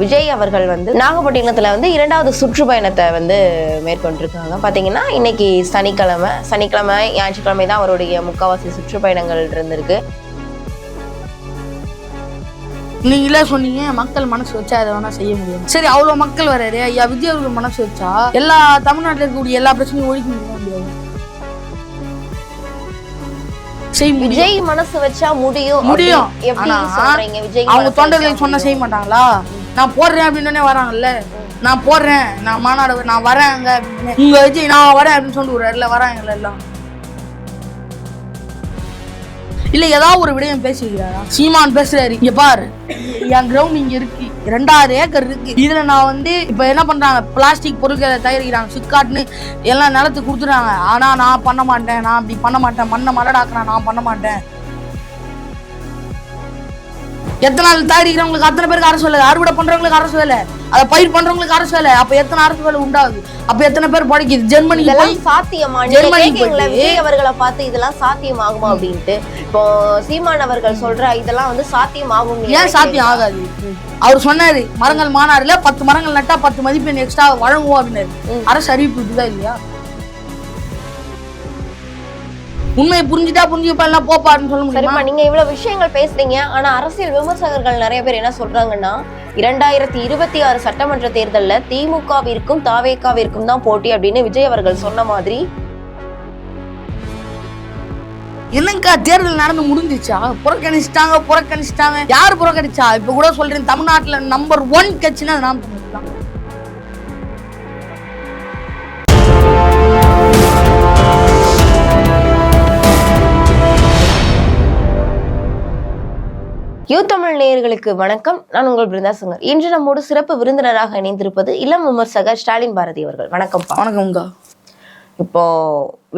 விஜய் அவர்கள் வந்து நாகப்பட்டினத்துல வந்து 2வது சுற்றுப்பயணத்தை வந்து மேற்கொண்டிருக்காங்க. பாத்தீங்கன்னா இன்னைக்கு சனிக்கிழமை ஞாயிற்றுக்கிழமை தான் அவருடைய முக்காவாசி சுற்றுப்பயணங்கள் இருந்திருக்கு. நீங்களே சொன்னீங்க மக்கள் மனசு வச்சா அதை வேணா செய்ய முடியும். சரி, அவ்வளவு மக்கள் வராரு ஐயா விஜய் அவர்கள் மனசு வச்சா எல்லா தமிழ்நாட்டில் இருக்கக்கூடிய எல்லா பிரச்சனையும் ஒழிக்க முடியாது. விஜய் மனசு வச்சா முடியும். அவங்க தொண்டர்கள் சொன்ன செய்ய மாட்டாங்களா? நான் போடுறேன் அப்படின்னு வராங்கல்ல, நான் போடுறேன், நான் மாநாடு நான் வரேங்க அப்படின்னு உங்க விஜய் நான் வரேன் அப்படின்னு சொல்லிட்டு விடுறாருல, வராங்கல்ல எல்லாம். இல்ல ஏதாவது ஒரு விடயம் பேசிக்கிறாரா? சீமான் பேசுறாரு, இங்க பாரு என் கிரவுண்ட் இங்க இருக்கு, 2000 ஏக்கர் இருக்கு, இதுல நான் வந்து இப்ப என்ன பண்றாங்க, பிளாஸ்டிக் பொருட்களை தயாரிக்கிறாங்க, சிக்காட்னு எல்லாம் நிலத்துக்கு கொடுத்துறாங்க. ஆனா நான் பண்ண மாட்டேன், நான் அப்படி பண்ண மாட்டேன், மண்ணை மரடாக்குறேன், நான் பண்ண மாட்டேன். எத்தனை நாள் தயாரிக்கிறவங்களுக்கு அத்தனை பேருக்கு அரசு வேலை, அறுவடை பண்றவங்களுக்கு அரசு வேலை, அதை பயிர் பண்றவங்களுக்கு அரசு வேலை. அப்ப எத்தனை அரசு வேலை உண்டாகுது? அப்ப எத்தனை பேர் படிக்குது? ஜெர்மனிக்கு போய் சாத்தியமா? விஜய் அவர்களை பார்த்து இதெல்லாம் சாத்தியமாகுமா அப்படின்ட்டு இப்போ சீமான் அவர்கள் சொல்ற இதெல்லாம் வந்து சாத்தியமாகும். ஏன் சாத்தியம் ஆகாது? அவர் சொன்னாரு மரங்கள் மாநாடுல 10 மரங்கள் நட்டா 10 மதிப்பெண் எக்ஸ்ட்ரா வழங்குவோம் அப்படின்னாரு. அரசு அறிவிப்பு இருக்குதா இல்லையா? உண்மையை புரிஞ்சுப்பா எல்லாம் போப்பாருன்னு சொல்ல முடியுமா? நீங்க இவ்வளவு விஷயங்கள் பேசுறீங்க, ஆனா அரசியல் விமர்சகர்கள் நிறைய பேர் என்ன சொல்றாங்கன்னா 2026 சட்டமன்ற தேர்தல்ல திமுகவிற்கும் தாவேகாவிற்கும் தான் போட்டி அப்படின்னு விஜய் அவர்கள் சொன்ன மாதிரி. என்னங்கா தேர்தல் நடந்து முடிஞ்சிச்சா? புறக்கணிச்சிட்டாங்க. யாரு புறக்கணிச்சா? இப்ப கூட சொல்றேன், தமிழ்நாட்டுல நம்பர் 1 கட்சினா நாம் தமிழர் தான். யூத்தமிழ் நேயர்களுக்கு வணக்கம். நான் உங்கள் பிருந்தா சங்கர். இன்று நம்மோடு சிறப்பு விருந்தினராக இணைந்திருப்பது இளம் விமர்சகர் ஸ்டாலின் பாரதி அவர்கள். வணக்கம். வணக்கம்கா. இப்போ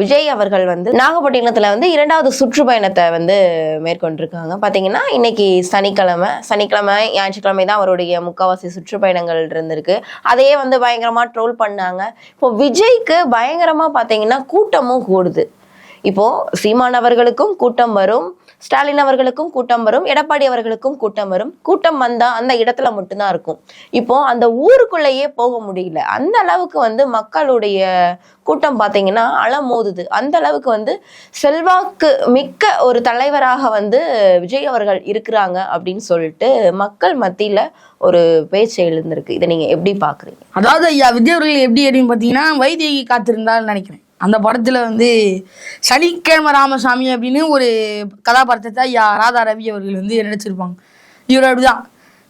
விஜய் அவர்கள் வந்து நாகப்பட்டினத்துல வந்து 2வது சுற்றுப்பயணத்தை வந்து மேற்கொண்டிருக்காங்க. பாத்தீங்கன்னா இன்னைக்கு சனிக்கிழமை ஞாயிற்றுக்கிழமை தான் அவருடைய முக்காவாசி சுற்றுப்பயணங்கள் இருந்திருக்கு. அதையே வந்து பயங்கரமா ட்ரோல் பண்ணாங்க. இப்போ விஜய்க்கு பயங்கரமா பாத்தீங்கன்னா கூட்டமும் கூடுது. இப்போ சீமான் அவர்களுக்கும் கூட்டம் வரும், ஸ்டாலின் அவர்களுக்கும் கூட்டம் வரும், எடப்பாடி அவர்களுக்கும் கூட்டம் வரும். கூட்டம் வந்தா அந்த இடத்துல மட்டும்தான் இருக்கும். இப்போ அந்த ஊருக்குள்ளேயே போக முடியல. அந்த அளவுக்கு வந்து மக்களுடைய கூட்டம் பார்த்தீங்கன்னா அலமோதுது. அந்த அளவுக்கு வந்து செல்வாக்கு மிக்க ஒரு தலைவராக வந்து விஜய் அவர்கள் இருக்கிறாங்க அப்படின்னு சொல்லிட்டு மக்கள் மத்தியில ஒரு பேச்சு எழுந்திருக்கு. இதை நீங்க எப்படி பாக்குறீங்க? அதாவது ஐயா விஜய் அவர்கள் எப்படி அப்படின்னு பார்த்தீங்கன்னா வைதேகி காத்திருந்தான்னு நினைக்கிறேன். அந்த படத்துல வந்து சனிக்கிழமை ராமசாமி அப்படின்னு ஒரு கதாபாத்திரத்தை ஐயா ராதா ரவி அவர்கள் வந்து நடிச்சிருப்பாங்க. இவர் அப்படிதான்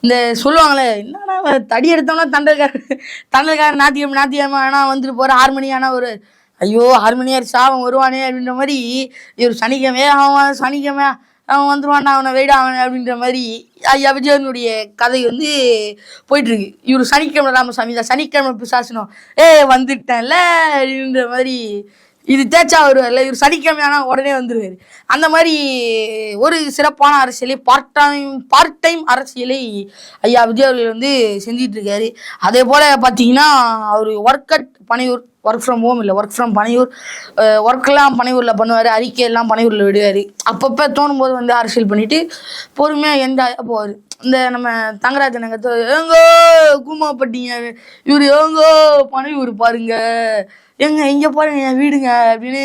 இந்த சொல்லுவாங்களே, என்னன்னா தடி எடுத்தோம்னா தண்டல்காரன் நாத்தியம் ஆனால் வந்துட்டு போகிற 6 மணி ஆனால் ஒரு ஐயோ 6 மணி ஆயிடுச்சு அவன் வருவானே அப்படின்ற மாதிரி, இவர் சனிக்கிழமை அவன் வந்துருவான்டா, அவனை வெயிடா அவன் அப்படின்ற மாதிரி ஐயா விஜயனுடைய கதை வந்து போயிட்டுருக்கு. இவர் சனிக்கிழமை ராமசாமி தான், சனிக்கிழமை பிசாசனம் வந்துட்டேன்ல அப்படின்ற மாதிரி இது தேய்ச்சா வருவார்ல, இவர் சனிக்கிழமை ஆனால் உடனே வந்துடுவார். அந்த மாதிரி ஒரு சிறப்பான அரசியலை பார்ட் டைம் அரசியலை ஐயா விஜய் அவர்கள் வந்து செஞ்சிட்டு இருக்காரு. அதே போல் பார்த்தீங்கன்னா அவர் ஒர்க் ஃப்ரம் ஹோம் இல்லை, ஒர்க் ஃப்ரம் பனையூர், ஒர்க்கெல்லாம் பனையூரில் பண்ணுவார், அறிக்கையெல்லாம் பனையூரில் விடுவார். அப்பப்போ தோணும் போது வந்து அரசியல் பண்ணிட்டு பொறுமையாக என்ஜாயாக போவார். இந்த நம்ம தங்கராஜன் எங்கோ கூமாப்பட்டிங்க, இவர் எங்கோ பனையூர் பாருங்க, இங்கே பாருங்க என் வீடுங்க அப்படின்னு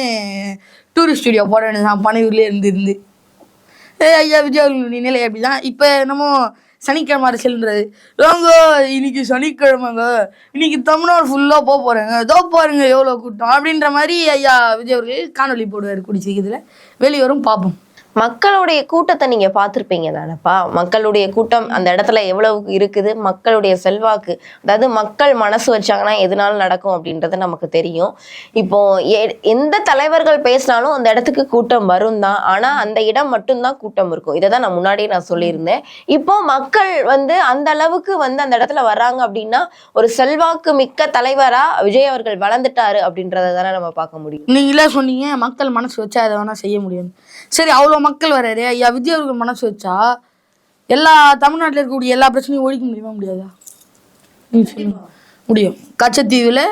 டூரிஸ்ட் ஸ்டுடியோ போட வேண்டியதான் பனையூர்லேயே இருந்து. ஐயா விஜய் அவர்களுடைய நிலை அப்படி தான். இப்போ நம்ம சனிக்கிழமை அரசியல்ன்றது ரோங்கோ, இன்னைக்கு சனிக்கிழமைங்க, இன்னைக்கு தமிழ்நாடு ஃபுல்லாக போகிறேங்க, ஏதோ பாருங்க எவ்வளோ கூட்டம் அப்படின்ற மாதிரி ஐயா விஜய் அவர்கள் காணொலி போடுவார். குடிச்சிக்கிறதுல வெளிவரும் பார்ப்போம். மக்களுடைய கூட்டத்தை நீங்க பார்த்துருப்பீங்க தானப்பா? மக்களுடைய கூட்டம் அந்த இடத்துல எவ்வளவு இருக்குது, மக்களுடைய செல்வாக்கு, அதாவது மக்கள் மனசு வச்சாங்கன்னா எதுனாலும் நடக்கும் அப்படின்றது நமக்கு தெரியும். இப்போ எந்த தலைவர்கள் பேசினாலும் அந்த இடத்துக்கு கூட்டம் வரும் தான், ஆனா அந்த இடம் மட்டும்தான் கூட்டம் இருக்கும். இதை தான் நான் முன்னாடியே சொல்லியிருந்தேன். இப்போ மக்கள் வந்து அந்த அளவுக்கு வந்து அந்த இடத்துல வர்றாங்க அப்படின்னா ஒரு செல்வாக்கு மிக்க தலைவரா விஜய் அவர்கள் வளர்ந்துட்டாரு அப்படின்றத தானே நம்ம பார்க்க முடியும். நீங்களே சொன்னீங்க மக்கள் மனசு வச்சா அதை வேணா செய்ய முடியும். சரி, அவ்வளோ மக்கள் வராரு ஐயா விஜய் அவர்கள் மனசு வச்சா எல்லா தமிழ்நாட்டில் இருக்கக்கூடிய எல்லா பிரச்சனையும் ஒழிக்க முடியாதா? முடியும். கச்சத்தீவில்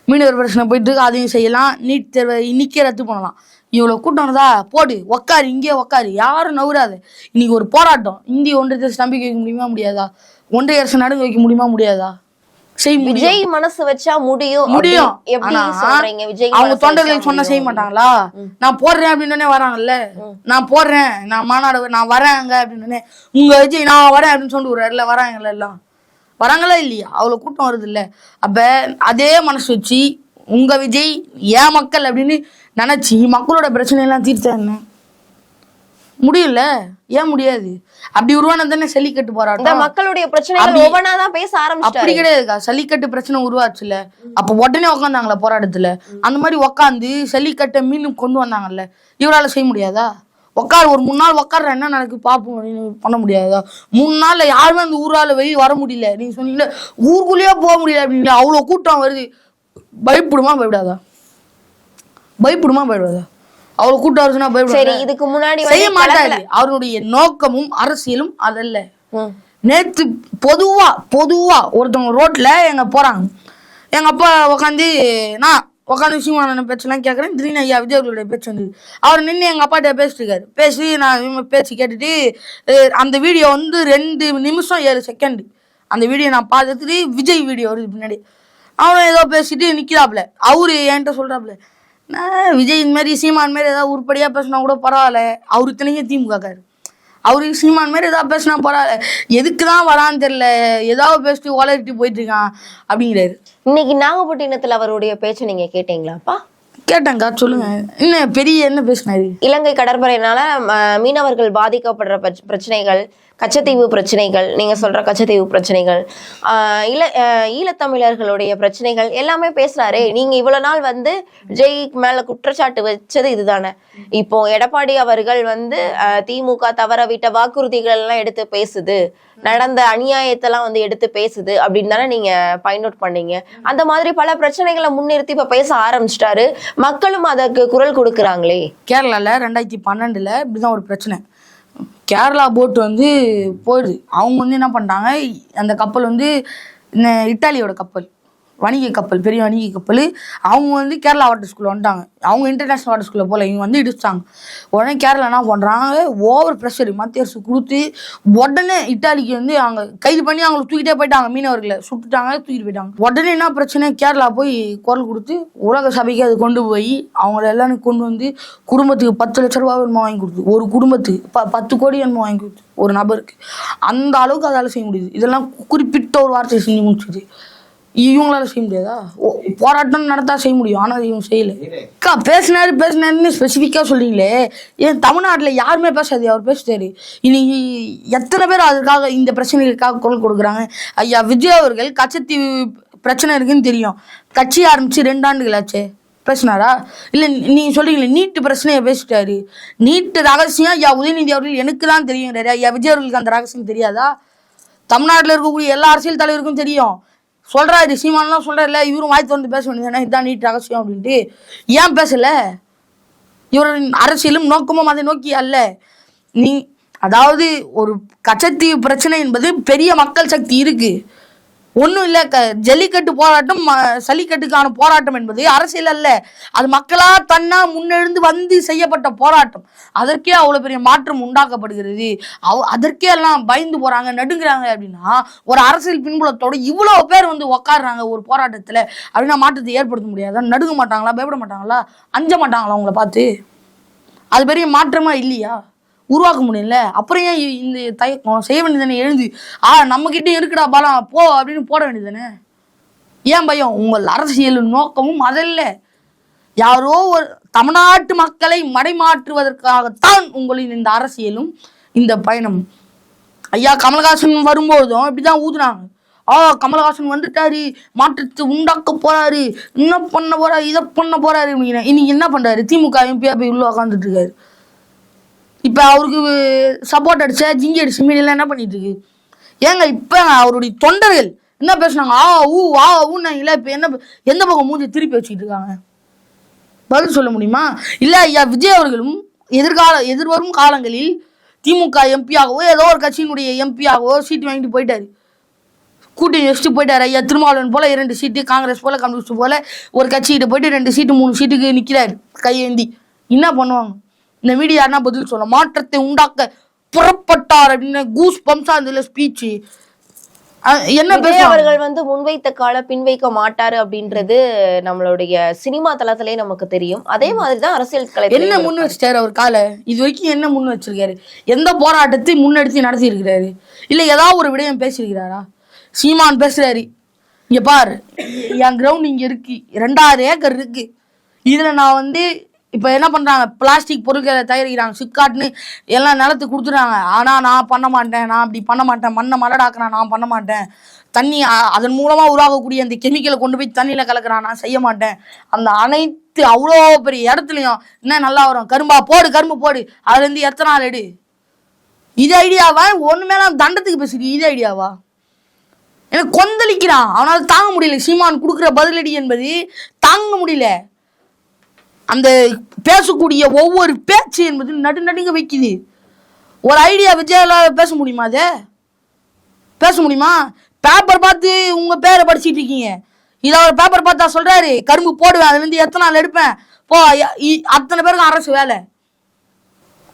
மீனவர் பிரச்சனை போயிட்டு இருக்கு, அதையும் செய்யலாம். நீட் தேர்வை இன்னைக்கே ரத்து பண்ணலாம். இவ்வளவு கூட்டம் இருந்தா போடு உக்காரு, இங்கே உக்காரு, யாரும் நவுறாது. இன்னைக்கு ஒரு போராட்டம், இந்திய ஒன்றியத்தை நம்பிக்கை வைக்க முடியுமா முடியாதா? ஒன்றிய அரசு நடுங்க வைக்க முடியுமா முடியாதா? விஜய் மனசு வச்சா முடியும். ஆனா அவங்க தொண்டர்கள் சொன்ன செய்ய மாட்டாங்களா? நான் போடுறேன் அப்படின்னு வராங்கல்ல, நான் போடுறேன், நான் மாநாடு நான் வரேங்க அப்படின்னு உங்க விஜய் நான் வரேன் அப்படின்னு சொல்லிட்டு விடுறாருல, வராங்கல்ல, எல்லாம் வராங்களா இல்லையா? அவ்வளவு கூட்டம் வருது இல்ல. அப்ப அதே மனசு வச்சு உங்க விஜய் ஏன் மக்கள் அப்படின்னு நினைச்சு மக்களோட பிரச்சனை எல்லாம் தீர்த்தா என்ன முடியல? ஏன் முடியாது? அப்படி உருவானது தானே ஜல்லிக்கட்டு போராட்டம். மக்களுடைய பிரச்சனைகள் ஒவ்வொன்னாதான் பேச ஆரம்பிச்சு. அப்படி கிடையாதுக்கா, ஜல்லிக்கட்டு பிரச்சனை உருவாச்சுல, அப்ப உடனே உட்காந்தாங்களா போராட்டத்துல? அந்த மாதிரி உட்காந்து ஜல்லிக்கட்டை மீண்டும் கொண்டு வந்தாங்கல்ல, இவரால செய்ய முடியாதா? உட்கார், ஒரு 3 நாள் உட்கார என்ன நடக்கு பாப்போம் பண்ண முடியாதா? 3 நாள்ல யாருமே அந்த ஊரால வெளியே வர முடியல. நீங்க சொன்னீங்களே ஊருக்குள்ளேயே போக முடியல அப்படின்னு, அவ்வளவு கூட்டம் வருது. பயப்படுமா பயப்படாதா? பயப்படுமா பயப்படாதா? அவ்வளவு கூட்டம் வருதுன்னா பயப்படாது. இதுக்கு முன்னாடி செய்ய மாட்டாரு. அவருடைய நோக்கமும் அரசியலும் அதல்ல. நேத்து பொதுவா ஒருத்தவங்க ரோட்ல எங்க போறாங்க, எங்க அப்பா உட்காந்து நான் உட்காந்து சீமான பேச்செல்லாம் கேட்கறேன். திடீர்னு ஐயா விஜய் அவர்களுடைய பேச்சு வந்து அவர் நின்று எங்க அப்பாட்ட பேசிட்டு இருக்காரு. பேசி நான் பேச்சு கேட்டுட்டு அந்த வீடியோ வந்து 2 நிமிஷம் 7 செகண்ட் அந்த வீடியோ நான் பார்த்துட்டு விஜய் வீடியோ வருது பின்னாடி. அவனும் ஏதோ பேசிட்டு நிக்கிறாப்புல. அவரு என்கிட்ட சொல்றாப்புல, நான் விஜய் இந்த மாதிரி சீமான் மாதிரி ஏதாவது உருப்படியா பேசினா கூட பரவாயில்ல, அவரு இத்தனைக்கும் திமுகக்காரு, அவருக்கு சீமான் மாதிரி ஏதாவது பேசினா பரவாயில்ல, எதுக்குதான் வரான்னு தெரியல, ஏதாவது பேசிட்டு வளர்த்து போயிட்டு இருக்கான் அப்படிங்கிறாரு. இன்னைக்கு நாகப்பட்டினத்துல அவருடைய பேச்சை நீங்க கேட்டீங்களாப்பா? கேட்டேங்க்கா, சொல்லுங்க. என்ன பெரிய என்ன பேசினாரு? இலங்கை கடற்படையினால மீனவர்கள் பாதிக்கப்படுற பிரச்சனைகள், கச்சத்தீவு பிரச்சனைகள், நீங்க சொல்ற கச்சத்தீவு பிரச்சனைகள், ஈழத்தமிழர்களுடைய பிரச்சனைகள் எல்லாமே பேசுறாரு. நீங்க இவ்வளவு நாள் வந்து விஜய் மேல குற்றச்சாட்டு வச்சது இதுதானே. இப்போ எடப்பாடி அவர்கள் வந்து திமுக தவற விட்ட வாக்குறுதிகள் எல்லாம் எடுத்து பேசுது, நடந்த அநியாயத்தெல்லாம் வந்து எடுத்து பேசுது அப்படின்னு தானே நீங்க பாயிண்ட் அவுட் பண்ணீங்க. அந்த மாதிரி பல பிரச்சனைகளை முன்னிறுத்தி இப்ப பேச ஆரம்பிச்சிட்டாரு. மக்களும் அதற்கு குரல் கொடுக்குறாங்களே. கேரளால 2012 இப்படிதான் ஒரு பிரச்சனை. கேரளா போட் வந்து போயிடுது. அவங்க வந்து என்ன பண்ணிட்டாங்க, அந்த கப்பல் வந்து இத்தாலியோட கப்பல், வணிக கப்பல், பெரிய வணிக கப்பல். அவங்க வந்து கேரளா வாட்டர் ஸ்கூலில் வந்துட்டாங்க. அவங்க இன்டர்நேஷ்னல் வாட்டர் ஸ்கூலில் போல, இவங்க வந்து இடிச்சிட்டாங்க. உடனே கேரளா என்ன பண்ணுறாங்க, ஓவர் ப்ரெஷர் மத்திய அரசு கொடுத்து உடனே இட்டாலிக்கு வந்து அவங்க கைது பண்ணி அவங்களை தூக்கிட்டே போயிட்டாங்க. மீனவர்களை சுட்டுட்டாங்க, தூக்கிட்டு போயிட்டாங்க. உடனே என்ன பிரச்சனை, கேரளா போய் குரல் கொடுத்து உலக சபைக்கு அது கொண்டு போய் அவங்கள எல்லாரும் கொண்டு வந்து குடும்பத்துக்கு 10 லட்ச ரூபா என்னமோ வாங்கி கொடுத்து, ஒரு குடும்பத்துக்கு 10 கோடி என்னமோ வாங்கி கொடுத்து ஒரு நபருக்கு. அந்த அளவுக்கு அதால் செய்ய முடியுது. இதெல்லாம் குறிப்பிட்ட ஒரு வார்த்தை செஞ்சு முடிச்சுது. இவங்களால செய்ய முடியாதா? போராட்டம் நடத்தா செய்ய முடியும், ஆனால் இவங்க செய்யல. அக்கா பேசினாருன்னு ஸ்பெசிஃபிக்காக சொல்றீங்களே, ஏன் தமிழ்நாட்டில் யாருமே பேசாது, அவர் பேசுறாரு. இன்னைக்கு எத்தனை பேர் அதுக்காக இந்த பிரச்சனைகளுக்காக குரல் கொடுக்குறாங்க. ஐயா விஜய் அவர்கள் கச்சத்தீவு பிரச்சனை இருக்குன்னு தெரியும், கட்சி ஆரம்பிச்சு 2 ஆண்டுகள் ஆச்சு, பேசினாரா? இல்லை நீங்க சொல்றீங்களே நீட்டு பிரச்சனையை பேசிட்டாரு. நீட்டு ரகசியம் ஐயா உதயநிதி அவர்கள் எனக்கு தான் தெரியும். ஐயா விஜய் அவர்களுக்கு அந்த ரகசியம் தெரியாதா? தமிழ்நாட்டில் இருக்கக்கூடிய எல்லா அரசியல் தலைவருக்கும் தெரியும். சொல்றாரு, சீமானெலாம் சொல்றாருல, இவரும் வாய் திறந்து பேச வேண்டியதானே, இதுதான் நீட் ரகசியம் அப்படின்ட்டு. ஏன் பேசல? இவரின் அரசியலும் நோக்கமும் அதை நோக்கி அல்ல. அதாவது ஒரு கச்சத்தீவு பிரச்சனை என்பது பெரிய மக்கள் சக்தி இருக்கு, ஒன்றும் இல்லை. ஜல்லிக்கட்டு போராட்டம், ஜல்லிக்கட்டுக்கான போராட்டம் என்பது அரசியல் அல்ல, அது மக்களா தன்னா முன்னெழுந்து வந்து செய்யப்பட்ட போராட்டம். அதற்கே அவ்வளோ பெரிய மாற்றம் உண்டாக்கப்படுகிறது. அதற்கே எல்லாம் பயந்து போறாங்க, நடுங்குறாங்க. அப்படின்னா ஒரு அரசியல் பின்புலத்தோட இவ்வளோ பேர் வந்து உக்காடுறாங்க ஒரு போராட்டத்தில் அப்படின்னா மாற்றத்தை ஏற்படுத்த முடியாதா? நடுங்க மாட்டாங்களா? பயப்பட மாட்டாங்களா? அஞ்ச மாட்டாங்களா அவங்கள பார்த்து? அது பெரிய மாற்றமா இல்லையா? உருவாக்க முடியல. அப்புறம் ஏன் இந்த தயக்கம்? செய்ய வேண்டியதானே, எழுந்து நம்மகிட்ட இருக்குடா பலம் போ அப்படின்னு போட வேண்டியதானே. ஏன் பயம்? உங்கள் அரசியல் நோக்கமும் அதல்ல. யாரோ ஒரு தமிழ்நாட்டு மக்களை மடைமாற்றுவதற்காகத்தான் உங்களின் இந்த அரசியலும் இந்த பயணம். ஐயா கமலஹாசன் வரும்போதும் இப்படிதான் ஊதுனாங்க. கமலஹாசன் வந்துட்டாரு, மாற்றத்தை உண்டாக்க போறாரு, என்ன பண்ண போறாரு, இதை பண்ண போறாரு. இன்னைக்கு என்ன பண்றாரு? திமுக எம்பியா போய் உள்ள உட்காந்துட்டு இருக்காரு. இப்ப அவருக்கு சப்போர்ட் அடிச்ச ஜிங்கி அடிச்ச மீடியெல்லாம் என்ன பண்ணிட்டு இருக்கு? ஏங்க இப்ப அவருடைய தொண்டர்கள் என்ன பேசுனாங்க? ஊன்னாங்களா? இப்ப என்ன எந்த பக்கம் மூஞ்சி திருப்பி வச்சுக்கிட்டு இருக்காங்க? பதில் சொல்ல முடியுமா? இல்ல ஐயா விஜய் அவர்களும் எதிர்வரும் காலங்களில் திமுக எம்பியாகவோ ஏதோ ஒரு கட்சியினுடைய எம்பியாகவோ சீட்டு வாங்கிட்டு போயிட்டாரு, கூட்டணி வச்சுட்டு போயிட்டாரு. ஐயா திருமாவளவன் போல 2 சீட்டு, காங்கிரஸ் போல கம்யூனிஸ்ட் போல ஒரு கட்சிக்கிட்ட போயிட்டு 2 சீட்டு 3 சீட்டுக்கு நிக்கிறாரு கையேந்தி. என்ன பண்ணுவாங்க? இந்த மீடியா என்ன பதில் சொல்ல? மாற்றத்தை உண்டாக்க புறப்பட்டார் அப்படின்னு கூஸ் பம்ஸா இருந்ததுல ஸ்பீச். என்ன விஜய் அவர்கள் வந்து முன்வைத்த கால பின்வைக்க மாட்டாரு அப்படின்றது நம்மளுடைய சினிமா தளத்திலே நமக்கு தெரியும். அதே மாதிரிதான் அரசியல் கலை. என்ன முன் வச்சிட்டாரு அவர் காலை? இது வரைக்கும் என்ன முன் வச்சிருக்காரு? எந்த போராட்டத்தை முன்னெடுத்து நடத்தி இருக்கிறாரு? இல்ல ஏதாவது ஒரு விடயம் பேசியிருக்கிறாரா? சீமான் பேசுறாரு, இங்க பாரு என் கிரவுண்ட் இங்க இருக்கு, 2000 ஏக்கர் இருக்கு, இதுல நான் வந்து இப்ப என்ன பண்றாங்க, பிளாஸ்டிக் பொருட்களை தயாரிக்கிறாங்க, சிப்காட்னு எல்லாம் நிலத்துக்கு கொடுத்துறாங்க. ஆனா நான் பண்ண மாட்டேன், நான் அப்படி பண்ண மாட்டேன், மண்ணை மலடாக்குறான், நான் பண்ண மாட்டேன், தண்ணி அதன் மூலமா உருவாகக்கூடிய அந்த கெமிக்கலை கொண்டு போய் தண்ணியில கலக்குறான், நான் செய்ய மாட்டேன். அந்த அனைத்து அவ்வளோ பெரிய இடத்துலயும் என்ன நல்லா வரும், கரும்பா போடு, கரும்பு போடு, அதுல இருந்து எத்தனை நாள் எடு. இது ஐடியாவா? ஒண்ணுமே தண்டத்துக்கு பேசுறீங்க, இது ஐடியாவா? எனக்கு கொந்தளிக்கிறான், அவனால தாங்க முடியல. சீமான் கொடுக்குற பதிலடி என்பது தாங்க முடியல. அந்த பேசக்கூடிய ஒவ்வொரு பேச்சு என்பது நடுங்க வைக்குது. ஒரு ஐடியா விஜயால பேச முடியுமா? அதை பேச முடியுமா? பேப்பர் பார்த்து உங்க பேரை படிச்சுட்டு இருக்கீங்க, இதை அவர் பேப்பர் பார்த்தா சொல்றாரு கரும்பு போடுவேன், அதுல இருந்து எத்தனை நாள் எடுப்பேன் போ. அத்தனை பேருக்கு அரசு வேலை,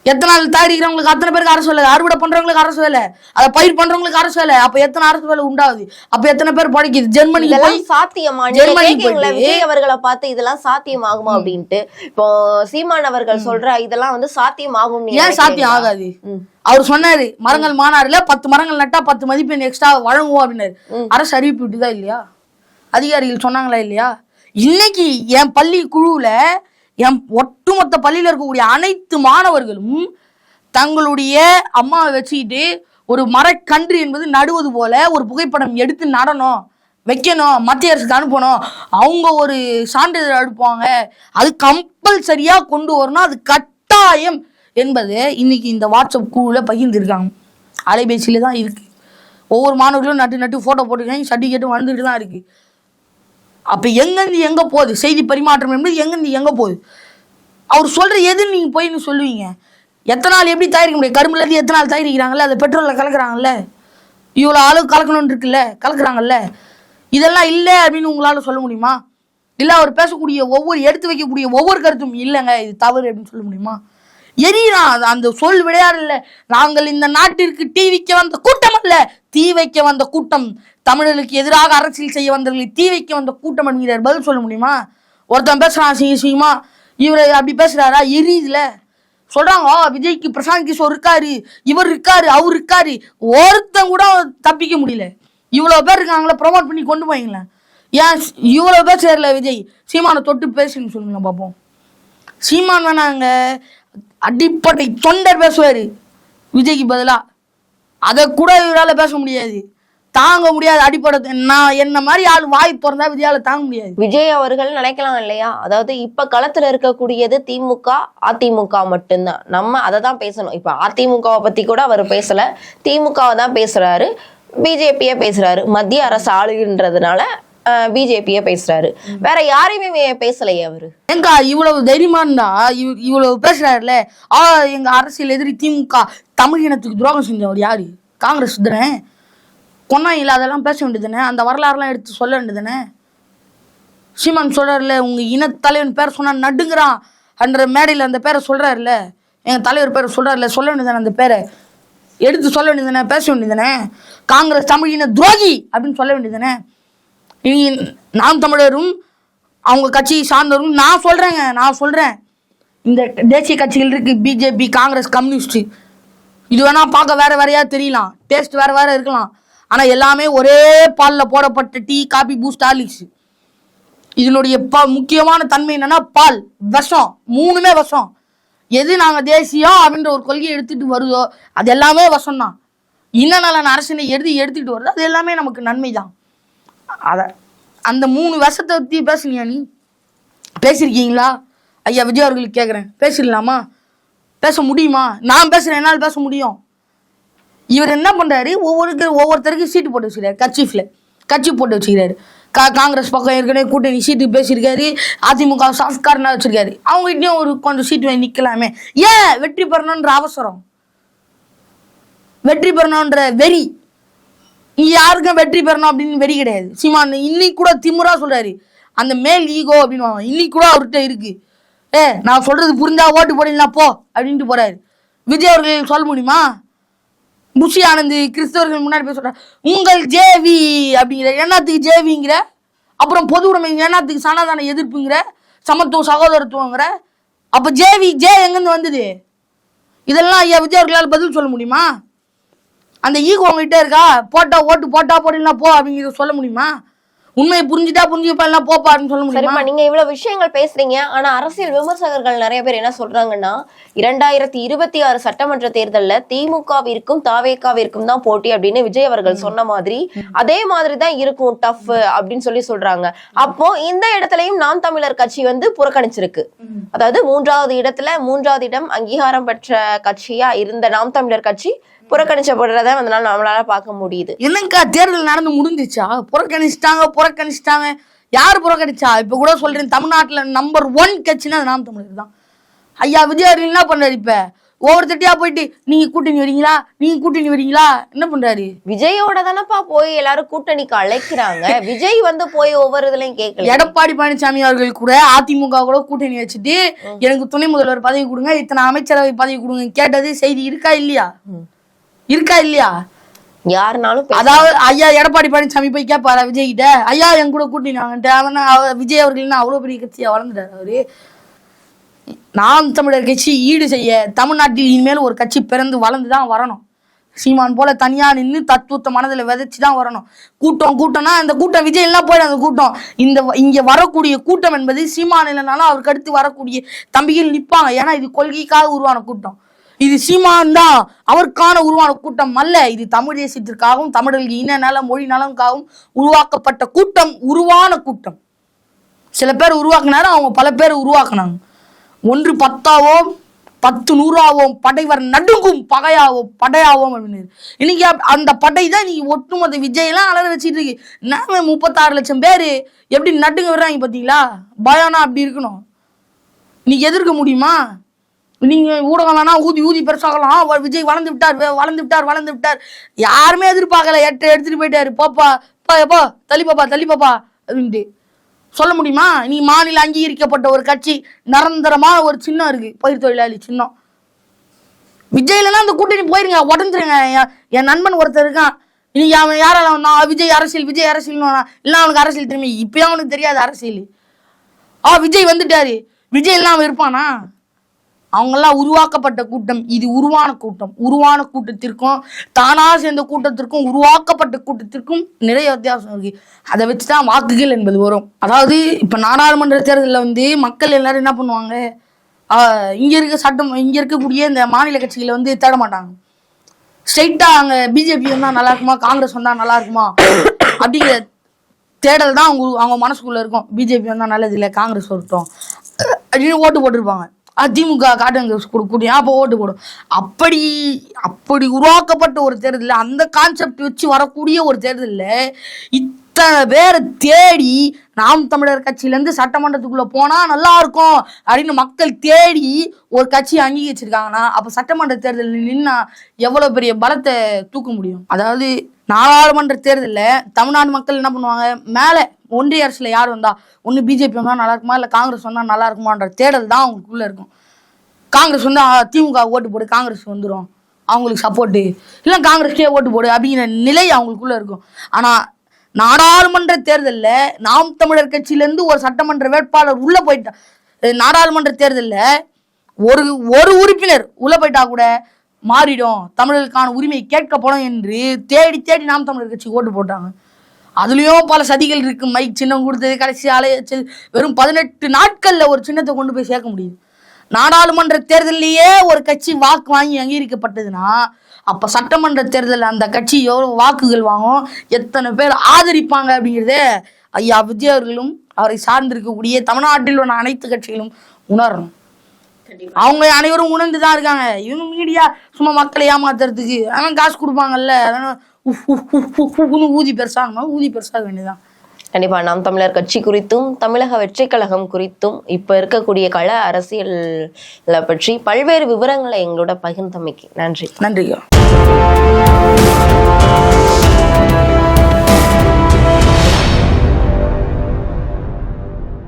எத்தனை நாள் தயாரிக்கிறவங்களுக்கு அத்தனை பேருக்கு அரசு வேலை, அறுவடை பண்றவங்களுக்கு அரசு வேலை, அதை பயிர் பண்றவங்களுக்கு அரசு வேலை. அப்ப எத்தனை அரசு வேலை உண்டாகுது? அப்ப எத்தனை பேர் படிக்குது? ஜெர்மனிக்கு போய் சாத்தியமா? விஜய் அவர்களை பார்த்து இதெல்லாம் சாத்தியமாகுமா அப்படின்ட்டு இப்போ சீமான் அவர்கள் சொல்ற இதெல்லாம் வந்து சாத்தியமாகும். ஏன் சாத்தியம் ஆகாது? அவர் சொன்னாரு மரங்கள் மாநாடுல 10 மரங்கள் நட்டா 10 மதிப்பெண் எக்ஸ்ட்ரா வழங்குவோம் அப்படின்னாரு. அரசு அறிவிப்பு விட்டுதா இல்லையா? அதிகாரிகள் சொன்னாங்களா இல்லையா? இன்னைக்கு என் பள்ளி குழுவுல என் ஒட்டுமொத்த பள்ளியில இருக்கக்கூடிய அனைத்து மாணவர்களும் தங்களுடைய அம்மாவை வச்சுக்கிட்டு ஒரு மரக்கன்று என்பது நடுவது போல ஒரு புகைப்படம் எடுத்து நடணும், வைக்கணும், மத்திய அரசுக்கு அனுப்பணும், அவங்க ஒரு சான்றிதழ் அனுப்புவாங்க, அது கம்பல்சரியா கொண்டு வரணும், அது கட்டாயம் என்பது இன்னைக்கு இந்த வாட்ஸ்அப் குழுல பகிர்ந்துருக்காங்க. அலைபேசியில தான் இருக்கு. ஒவ்வொரு மாணவர்களும் நட்டு போட்டோ போட்டுருக்காங்க, சர்டிஃபிகேட்டும் வந்துட்டு தான் இருக்கு. அப்ப எங்கிருந்து எங்க போகுது செய்தி பரிமாற்றம் என்பது? எங்கிருந்து எங்க போகுது? அவர் சொல்ற எதுன்னு நீங்க போயின்னு சொல்லுவீங்க? எத்தனை நாள் எப்படி தயாரிக்க முடியும்? கரும்புல இருந்து எத்தனை நாள் தயாரிக்கிறாங்கல்ல, அதை பெட்ரோல்ல கலக்குறாங்கல்ல, இவ்வளோ அளவு கலக்கணும்னு இருக்குல்ல, கலக்குறாங்கல்ல. இதெல்லாம் இல்லை அப்படின்னு உங்களால சொல்ல முடியுமா? இல்ல அவர் பேசக்கூடிய ஒவ்வொரு எடுத்து வைக்கக்கூடிய ஒவ்வொரு கருத்தும் இல்லைங்க இது தவறு அப்படின்னு சொல்ல முடியுமா? எரியறான் அந்த சொல் விளையாடு இல்ல. நாங்கள் இந்த நாட்டிற்கு தீ வைக்க வந்த கூட்டம் அல்ல, தீ வைக்க வந்த கூட்டம், தமிழர்களுக்கு எதிராக அரசியல் செய்ய வந்தவர்களை தீ வைக்க வந்த கூட்டம் என்கிறார். பதில் சொல்ல முடியுமா? ஒருத்தன் பேசுறான் சிங்கமா, இவரை அப்படி பேசுறாரா? எரியுதுல. சொல்றாங்க விஜய்க்கு பிரசாந்த் கிஷோர் இருக்காரு, இவர் இருக்காரு, அவர் இருக்காரு, ஒருத்தன் கூட தப்பிக்க முடியல. இவ்வளவு பேர் இருக்காங்களே, ப்ரொமோட் பண்ணி கொண்டு போய்ங்களேன். ஏன் இவ்வளவு பேர் சேரல விஜய்? சீமானை தொட்டு பேசுன்னு சொல்லுங்க பார்ப்போம். சீமான் வேணாங்க, அடிப்படை தொண்டர் பேசுவாரு விஜய்க்கு பதிலா. அதை கூட இவரால் பேச முடியாது, தாங்க முடியாது. அடிப்படை நான் என்ன மாதிரி ஆள் வாய் திறந்தா விஜயால தாங்க முடியாது. விஜய் அவர்கள் நினைக்கலாம் இல்லையா, அதாவது இப்ப களத்துல இருக்கக்கூடியது திமுக அதிமுக மட்டும்தான், நம்ம அதை தான் பேசணும். இப்ப அதிமுகவை பத்தி கூட அவர் பேசல, திமுகவை தான் பேசுறாரு, பிஜேபிய பேசுறாரு, மத்திய அரசு ஆளுகின்றதுனால பிஜேபிய பேசுறாரு, வேற யாரையுமே பேசலையே அவரு. எங்க இவ்வளவு தைரியமா இருந்தா இவ்வளவு பேசுறாருல, எங்க அரசியல் எதிரி திமுக, தமிழ் இனத்துக்கு துரோகம் செஞ்சவர் யாரு? காங்கிரஸ் தானே. கொன்னா இல்ல, அதெல்லாம் பேச வேண்டியதுதானே, அந்த வரலாறுலாம் எடுத்து சொல்ல வேண்டியதுதானே. சீமான் சொல்றாருல, உங்க இனத்தலைவன் பேரை சொன்னா நடுங்கிறான் என்ற மேடையில் அந்த பேரை சொல்றாருல, எங்க தலைவர் பேரை சொல்றாருல, சொல்ல வேண்டியதானே, அந்த பேரை எடுத்து சொல்ல வேண்டியதானே, பேச வேண்டியதானே. காங்கிரஸ் தமிழ் இன துரோகி அப்படின்னு சொல்ல வேண்டியதானே. நாம் தமிழரும் அவங்க கட்சியை சார்ந்தவரும் நான் சொல்றேன் இந்த தேசிய கட்சிகள் இருக்கு, பிஜேபி, காங்கிரஸ், கம்யூனிஸ்ட், இது வேணா பார்க்க வேற வேறையா தெரியலாம், டேஸ்ட் வேற வேற இருக்கலாம், ஆனா எல்லாமே ஒரே பாலில் போடப்பட்ட டீ, காபி, பூஸ்ட், ஹார்லிக்ஸ். இதனுடைய முக்கியமான தன்மை என்னன்னா பால், விஷம், மூணுமே விஷம். எது நாங்க தேசியம் அப்படின்ற ஒரு கொள்கையை எடுத்துட்டு வருதோ அது எல்லாமே விஷம் தான். இன்ன அரசினை எடுத்துக்கிட்டு வருதோ அது எல்லாமே நமக்கு நன்மை தான். அந்த 3 வருஷத்தை பத்தி பேசுனியா? நீ பேசிருக்கீங்களா? ஐயா விஜய் அவர்களுக்கு கேட்குறேன், பேசிடலாமா? பேச முடியுமா? நான் பேசுறேன், என்னால் பேச முடியும். இவர் என்ன பண்றாரு, ஒவ்வொருத்தருக்கும் சீட்டு போட்டு வச்சுக்கிறாரு, கட்சி போட்டு வச்சுக்கிறாரு. காங்கிரஸ் பக்கம் ஏற்கனவே கூட்டணி சீட்டு பேசியிருக்காரு, அதிமுக சாஸ்காரனா வச்சிருக்காரு, அவங்க கிட்டயும் ஒரு கொஞ்சம் சீட்டு வாங்கி நிக்கலாமே. ஏன்? வெற்றி பெறணும்ன்ற அவசரம், வெற்றி பெறணும்ன்ற வெறி. யாருக்கும் வெற்றி பெறணும் அப்படின்னு வெறி கிடையாது. சீமான் இன்னைக்கு கூட திமுறா சொல்றாரு, அந்த மேல் ஈகோ அப்படின்னு இன்னைக்கு கூட அவர்கிட்ட இருக்கு. நான் சொல்றது புரிஞ்சா ஓட்டு போடலாம் போ அப்படின்ட்டு போறாரு. விஜய் அவர்கள் சொல்ல முடியுமா? புஷி ஆனந்த் கிறிஸ்தவர்கள் முன்னாடி போய் சொல்றாரு உங்கள் ஜேவி அப்படிங்கிற, என்னத்துக்கு ஜேவிங்கிற? அப்புறம் பொது உடைமை என்னத்துக்கு? சனாதன எதிர்ப்புங்கிற, சமத்துவ சகோதரத்துவங்கிற. அப்ப ஜே எங்கிருந்து வந்தது? இதெல்லாம் ஐயா விஜய் அவர்களால் பதில் சொல்ல முடியுமா? அந்த ஈகோ உங்ககிட்ட இருக்கா? போட்டா ஓட்டு, போட்டா போடலாம் போ அப்படிங்கிறத சொல்ல முடியுமா? உண்மையை புரிஞ்சுட்டா புரிஞ்சுப்பாலாம் போப்பா அப்படின்னு சொல்ல முடியுமா? சரிம்மா, நீங்க இவ்வளவு விஷயங்கள் பேசுறீங்க. ஆனா அரசியல் விமர்சகர்கள் நிறைய பேர் என்ன சொல்றாங்கன்னா 2026 சட்டமன்ற தேர்தல்ல திமுகவிற்கும் தாவேகாவிற்கும் தான் போட்டி அப்படின்னு விஜய் அவர்கள் சொன்ன மாதிரி அதே மாதிரி தான் இருக்கும் டஃப் அப்படின்னு சொல்றாங்க. அப்போ இந்த இடத்துலயும் நாம் தமிழர் கட்சி வந்து புறக்கணிச்சிருக்கு. அதாவது மூன்றாவது இடம் அங்கீகாரம் பெற்ற கட்சியா இருந்த நாம் தமிழர் கட்சி புறக்கணிச்சப்படுறத நம்மளால பார்க்க முடியுது. என்னங்கா தேர்தல் நடந்து முடிஞ்சிச்சா? புறக்கணிச்சிட்டாங்க. யாரு புறக்கணிச்சா? இப்ப கூட சொல்றேன், தமிழ்நாட்டுல நம்பர் 1 கட்சினா நாம் தமிழர் தான். ஐயா விஜய் அவர்கள் என்ன பண்றாரு? இப்ப ஒவ்வொருத்தட்டியா போயிட்டு நீங்க கூட்டணி வரீங்களா என்ன பண்றாரு? விஜயோட தானப்பா போய் எல்லாரும் கூட்டணிக்கு அழைக்கிறாங்க. விஜய் வந்து போய் ஒவ்வொரு இதுலயும் கேட்கல. எடப்பாடி பழனிசாமி அவர்கள் கூட அதிமுக கூட கூட்டணி வச்சுட்டு எனக்கு துணை முதல்வர் பதவி கொடுங்க, இத்தனை அமைச்சரவை பதவி கொடுங்க கேட்டது செய்தி இருக்கா இல்லையா? யாருனாலும் அதாவது ஐயா எடப்பாடி பழனிசாமி போய் கேட்பாரா விஜய் கிட்ட, ஐயா என் கூட கூட்டணி வாங்கன்ட்டு? விஜய் அவர்கள் அவ்வளவு பெரிய கட்சியா வளர்ந்துட்டாரு அவரு. நாம் தமிழர் கட்சி ஈடு செய்ய தமிழ்நாட்டில் இனிமேல் ஒரு கட்சி பிறந்து வளர்ந்துதான் வரணும். சீமான் போல தனியா நின்று தத்துவத்தை மனதில் விதைச்சுதான் வரணும். கூட்டம்னா அந்த கூட்டம் விஜய் எல்லாம் போயிடும். அந்த கூட்டம் இங்க வரக்கூடிய கூட்டம் என்பது சீமான் இல்லைனாலும் அவருக்கு அடுத்து வரக்கூடிய தம்பிகள் நிற்பாங்க. ஏன்னா இது கொள்கைக்காக உருவான கூட்டம். இது சீமான் தான் அவருக்கான உருவான கூட்டம் அல்ல. இது தமிழ் தேசியத்திற்காகவும் தமிழர்களுக்கு இன நல மொழி நலனுக்காகவும் உருவான கூட்டம். சில பேர் உருவாக்குனாரு, அவங்க பல பேர் உருவாக்குனாங்க. 1 10ஆவோ 10 100ஆவோம் படைவர் நடுங்கும் படையாவோம் அப்படின்னு. இன்னைக்கு அந்த படை தான் நீ ஒட்டுமொத்த விஜயெல்லாம் அலற வச்சுட்டு இருக்கு. நாம 36 லட்சம் பேரு எப்படி நடுங்க வர்றாங்க பாத்தீங்களா? பயம்னா அப்படி இருக்கணும். நீ எதிர்க்க முடியுமா? நீங்க ஊடகம் வேணா ஊதி பெருசாகலாம், விஜய் வளர்ந்து விட்டார் யாருமே எதிர்பார்க்கல. எடுத்துட்டு போயிட்டாரு, போப்பா தள்ளி பாப்பா அப்படின்ட்டு சொல்ல முடியுமா? நீ மாநில அங்கீகரிக்கப்பட்ட ஒரு கட்சி, நிரந்தரமான ஒரு சின்னம் இருக்கு, பயிர் தொழிலாளி சின்னம். விஜய்லாம் அந்த கூட்டணி போயிருங்க, உடஞ்சிருங்க. என் நண்பன் ஒருத்தர் இருக்கான், இன்னைக்கு அவன் யாரால விஜய் அரசியல் இல்ல அவனுக்கு அரசியல் திரும்பி இப்பயும் அவனுக்கு தெரியாது அரசியல். விஜய் வந்துட்டாரு, விஜய் எல்லாம் அவன் இருப்பானா? அவங்கெல்லாம் உருவாக்கப்பட்ட கூட்டம். இது உருவான கூட்டத்திற்கும் தானா சேர்ந்த கூட்டத்திற்கும் உருவாக்கப்பட்ட கூட்டத்திற்கும் நிறைய வித்தியாசம் இருக்கு. அதை வச்சுதான் வாக்குகள் என்பது வரும். அதாவது இப்ப நாடாளுமன்ற தேர்தலில் வந்து மக்கள் எல்லாரும் என்ன பண்ணுவாங்க, இங்க இருக்கக்கூடிய இந்த மாநில கட்சிகளை வந்து தேட மாட்டாங்க. ஸ்ட்ரைட்டா அங்க பிஜேபி வந்தா நல்லா இருக்குமா, காங்கிரஸ் வந்தா நல்லா இருக்குமா அப்படிங்கிற தேடல் தான் அவங்க மனசுக்குள்ள இருக்கும். பிஜேபி வந்தா நல்லது இல்லை, காங்கிரஸ் வரட்டும் அப்படின்னு ஓட்டு போட்டிருப்பாங்க. திமுக காட்டுங்க கூட்டியா அப்போ ஓட்டு போடும். அப்படி உருவாக்கப்பட்ட ஒரு தேர்தலில், அந்த கான்செப்ட் வச்சு வரக்கூடிய ஒரு தேர்தலில் இத்தனை பேரை தேடி நாம் தமிழர் கட்சியிலேருந்து சட்டமன்றத்துக்குள்ள போனா நல்லா இருக்கும் அப்படின்னு மக்கள் தேடி ஒரு கட்சியை அங்கீகரிச்சிருக்காங்கன்னா அப்போ சட்டமன்ற தேர்தலில் நின்னா எவ்வளவு பெரிய பலத்தை தூக்க முடியும்? அதாவது நாடாளுமன்ற தேர்தலில் தமிழ்நாடு மக்கள் என்ன பண்ணுவாங்க, மேலே ஒன்றிய அரசுல யார் வந்தா, ஒன்று பிஜேபி வந்தா நல்லா இருக்குமா, இல்லை காங்கிரஸ் வந்தா நல்லா இருக்குமான்ற தேடல் தான் அவங்களுக்குள்ள இருக்கும். காங்கிரஸ் வந்து திமுக ஓட்டு போடு, காங்கிரஸ் வந்துடும் அவங்களுக்கு சப்போர்ட்டு, இல்லை காங்கிரஸ்க்கே ஓட்டு போடு அப்படிங்கிற நிலை அவங்களுக்குள்ள இருக்கும். ஆனா நாடாளுமன்ற தேர்தலில் நாம் தமிழர் கட்சியிலேருந்து ஒரு சட்டமன்ற வேட்பாளர் உள்ள போயிட்டா, நாடாளுமன்ற தேர்தலில் ஒரு உறுப்பினர் உள்ள போயிட்டா கூட மாறிடும், தமிழர்களுக்கான உரிமை கேட்கப்படும் என்று தேடி நாம் தமிழர் கட்சி ஓட்டு போட்டாங்க. அதுலயும் பல சதிகள் இருக்கு. மைக் சின்னம் கொடுத்தது, கடைசி ஆலய வெறும் 18 நாட்கள்ல ஒரு சின்னத்தை கொண்டு போய் சேர்க்க முடியுது. நாடாளுமன்ற தேர்தலையே ஒரு கட்சி வாக்கு வாங்கி அங்கீகரிக்கப்பட்டதுன்னா அப்ப சட்டமன்ற தேர்தல் அந்த கட்சி எவ்வளவு வாக்குகள் வாங்கும், எத்தனை பேர் ஆதரிப்பாங்க அப்படிங்கிறதே ஐயா விஜய் அவர்களும் அவரை சார்ந்திருக்கக்கூடிய தமிழ்நாட்டில் உள்ள அனைத்து கட்சிகளும் உணரணும். அவங்க அனைவரும் உணர்ந்துதான் இருக்காங்க. இவங்க மீடியா சும்மா மக்களை ஏமாத்துறதுக்கு அவன் காசு கொடுப்பாங்கல்ல, ஊதி பெருசாக வேண்டியதான். கண்டிப்பா நாம் தமிழர் கட்சி குறித்தும் தமிழக வெற்றி கழகம் குறித்தும் இப்ப இருக்கக்கூடிய கள அரசியல் பற்றி பல்வேறு விவரங்களை எங்களோட பகிர்ந்தமைக்கு நன்றி.